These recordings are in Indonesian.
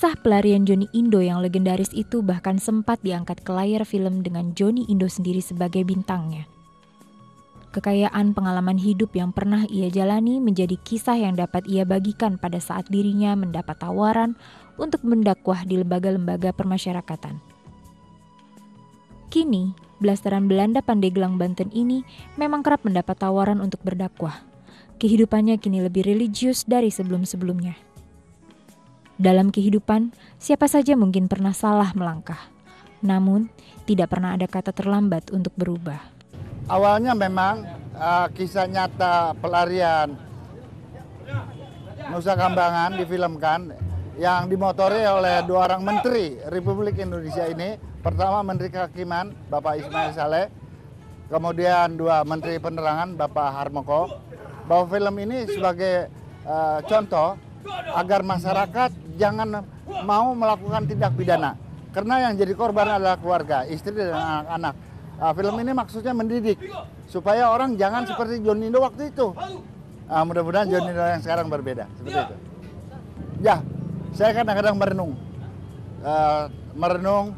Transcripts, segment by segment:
Kisah pelarian Johnny Indo yang legendaris itu bahkan sempat diangkat ke layar film dengan Johnny Indo sendiri sebagai bintangnya. Kekayaan pengalaman hidup yang pernah ia jalani menjadi kisah yang dapat ia bagikan pada saat dirinya mendapat tawaran untuk mendakwah di lembaga-lembaga permasyarakatan. Kini, blasteran Belanda Pandeglang, Banten ini memang kerap mendapat tawaran untuk berdakwah. Kehidupannya kini lebih religius dari sebelum-sebelumnya. Dalam kehidupan, siapa saja mungkin pernah salah melangkah. Namun, tidak pernah ada kata terlambat untuk berubah. Awalnya memang kisah nyata pelarian Nusa Kambangan difilmkan yang dimotori oleh dua orang menteri Republik Indonesia ini. Pertama Menteri Kehakiman, Bapak Ismail Saleh. Kemudian dua Menteri Penerangan, Bapak Harmoko. Bahwa film ini sebagai contoh agar masyarakat jangan mau melakukan tindak pidana. Karena yang jadi korban adalah keluarga, istri dan anak-anak. Film ini maksudnya mendidik supaya orang jangan seperti Johnny Indo waktu itu. Mudah-mudahan Johnny Indo yang sekarang berbeda seperti itu. Ya, saya kadang-kadang merenung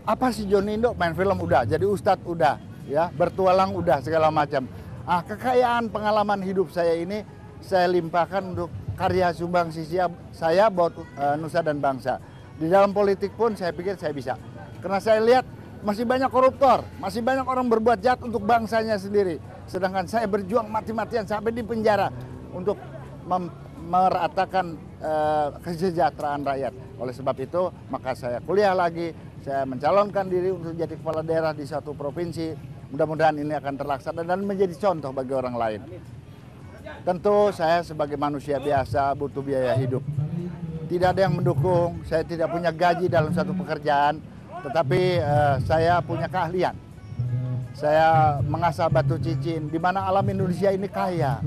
apa sih Johnny Indo, main film udah, jadi ustadz udah, ya, bertualang udah segala macam. Kekayaan pengalaman hidup saya ini saya limpahkan untuk karya sumbangsi saya buat nusa dan bangsa. Di dalam politik pun saya pikir saya bisa. Karena saya lihat masih banyak koruptor, masih banyak orang berbuat jahat untuk bangsanya sendiri. Sedangkan saya berjuang mati-matian sampai di penjara untuk meratakan kesejahteraan rakyat. Oleh sebab itu, maka saya kuliah lagi, saya mencalonkan diri untuk jadi kepala daerah di suatu provinsi. Mudah-mudahan ini akan terlaksana dan menjadi contoh bagi orang lain. Tentu saya sebagai manusia biasa butuh biaya hidup. Tidak ada yang mendukung, saya tidak punya gaji dalam satu pekerjaan, tetapi saya punya keahlian. Saya mengasah batu cincin, di mana alam Indonesia ini kaya.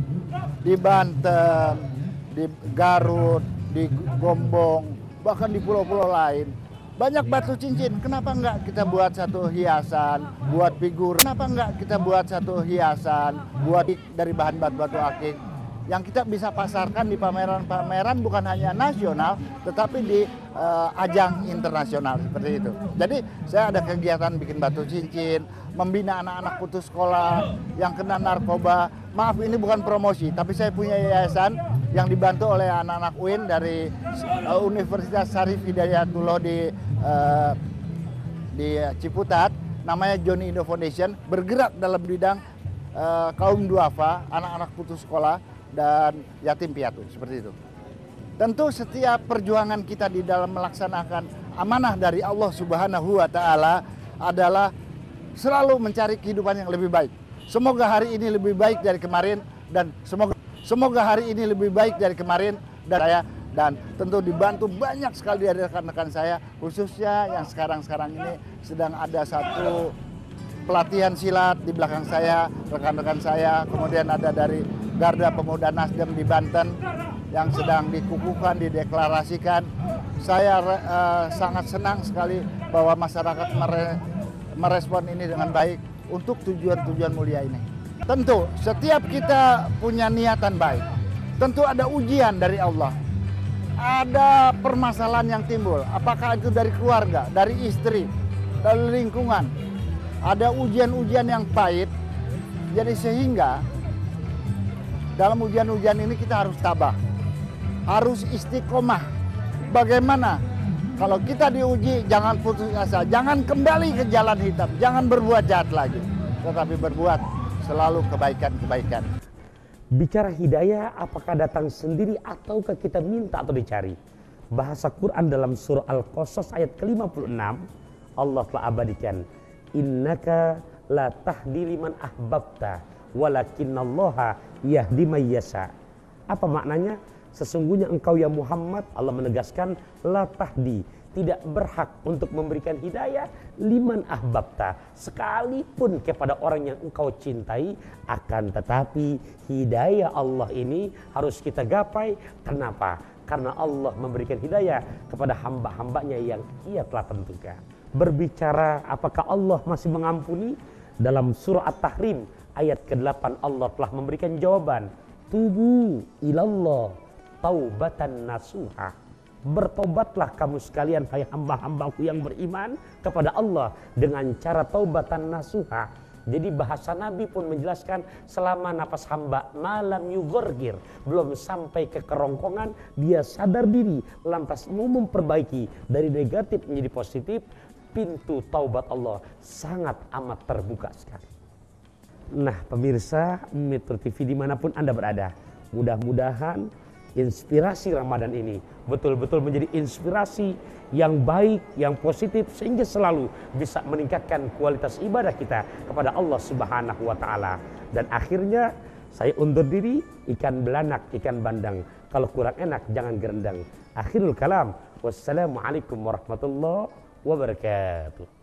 Di Banten, di Garut, di Gombong, bahkan di pulau-pulau lain. Banyak batu cincin, kenapa enggak kita buat satu hiasan, buat figur. Kenapa enggak kita buat satu hiasan, buat dari bahan batu-batu akik. Yang kita bisa pasarkan di pameran-pameran bukan hanya nasional, tetapi di ajang internasional seperti itu. Jadi saya ada kegiatan bikin batu cincin, membina anak-anak putus sekolah yang kena narkoba. Maaf ini bukan promosi, tapi saya punya yayasan yang dibantu oleh anak-anak UIN dari Universitas Syarif Hidayatullah di Ciputat, namanya Johnny Indo Foundation, bergerak dalam bidang kaum duafa, anak-anak putus sekolah dan yatim piatu seperti itu. Tentu setiap perjuangan kita di dalam melaksanakan amanah dari Allah Subhanahu wa taala adalah selalu mencari kehidupan yang lebih baik. Semoga hari ini lebih baik dari kemarin dan semoga hari ini lebih baik dari kemarin dan tentu dibantu banyak sekali dari rekan-rekan saya, khususnya yang sekarang ini sedang ada satu pelatihan silat di belakang saya, rekan-rekan saya, kemudian ada dari Garda Pemuda Nasdem di Banten yang sedang dikukuhkan, dideklarasikan. Saya sangat senang sekali bahwa masyarakat merespon ini dengan baik untuk tujuan-tujuan mulia ini. Tentu setiap kita punya niatan baik. Tentu ada ujian dari Allah. Ada permasalahan yang timbul, apakah itu dari keluarga, dari istri, dari lingkungan. Ada ujian-ujian yang pahit, jadi sehingga dalam ujian-ujian ini kita harus tabah, harus istiqomah. Bagaimana? Kalau kita diuji, jangan putus asa, jangan kembali ke jalan hitam, jangan berbuat jahat lagi, tetapi berbuat selalu kebaikan-kebaikan. Bicara hidayah, apakah datang sendiri ataukah kita minta atau dicari? Bahasa Quran dalam surah Al-Qasas ayat ke-56, Allah telah abadikan, innaka la tahdi liman ahbabta walakinallaha yahdi may yasha. Apa maknanya? Sesungguhnya engkau ya Muhammad, Allah menegaskan, la tahdi, tidak berhak untuk memberikan hidayah liman ahbabta, sekalipun kepada orang yang engkau cintai. Akan tetapi hidayah Allah ini harus kita gapai. Kenapa? Karena Allah memberikan hidayah kepada hamba-hambanya yang ia telah tentukan. Berbicara apakah Allah masih mengampuni, dalam surah At-Tahrim ayat ke-8 Allah telah memberikan jawaban, tubu ilallah taubatan nasuha. Bertobatlah kamu sekalian, hai hamba-hambaku yang beriman kepada Allah, dengan cara taubatan nasuha. Jadi bahasa Nabi pun menjelaskan, selama napas hamba malam yugorgir, belum sampai ke kerongkongan, dia sadar diri, lantas mau memperbaiki dari negatif menjadi positif, pintu taubat Allah sangat amat terbuka sekali. Nah pemirsa Metro TV dimanapun Anda berada, mudah-mudahan inspirasi Ramadan ini betul-betul menjadi inspirasi yang baik, yang positif, sehingga selalu bisa meningkatkan kualitas ibadah kita kepada Allah Subhanahu wa Ta'ala. Dan akhirnya saya undur diri, ikan belanak, ikan bandang, kalau kurang enak jangan gerendang. Akhirul kalam, wassalamualaikum warahmatullahi wabarakatuh.